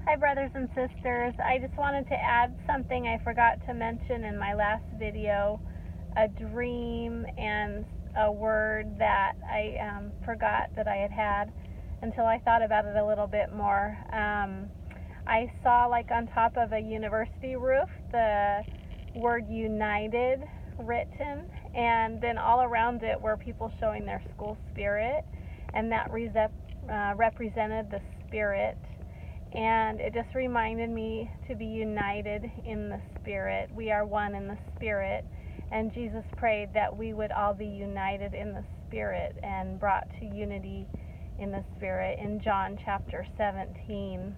Hi, brothers and sisters. I just wanted to add something I forgot to mention in my last video, a dream and a word that I forgot that I had until I thought about it a little bit more. I saw, like, on top of a university roof the word United written, and then all around it were people showing their school spirit, and that represented the Spirit. And it just reminded me to be united in the Spirit. We are one in the Spirit. And Jesus prayed that we would all be united in the Spirit and brought to unity in the Spirit in John chapter 17.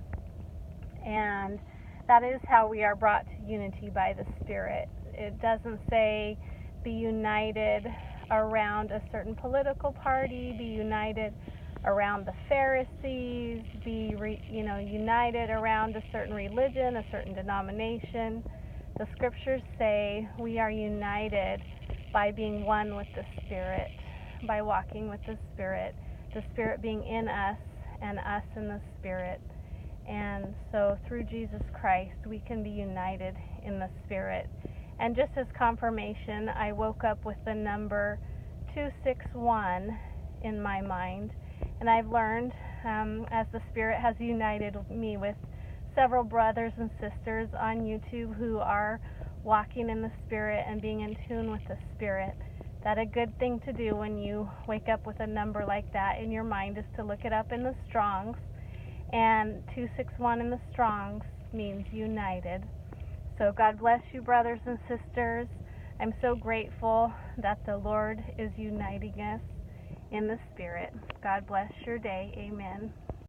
And that is how we are brought to unity by the Spirit. It doesn't say be united around a certain political party, be united around the Pharisees, be united around a certain religion, a certain denomination. The scriptures say we are united by being one with the Spirit, by walking with the Spirit being in us and us in the Spirit. And so through Jesus Christ, we can be united in the Spirit. And just as confirmation, I woke up with the number 261 in my mind. And I've learned, as the Spirit has united me with several brothers and sisters on YouTube who are walking in the Spirit and being in tune with the Spirit, that a good thing to do when you wake up with a number like that in your mind is to look it up in the Strongs. And 261 in the Strongs means united. So God bless you, brothers and sisters. I'm so grateful that the Lord is uniting us in the Spirit. God bless your day. Amen.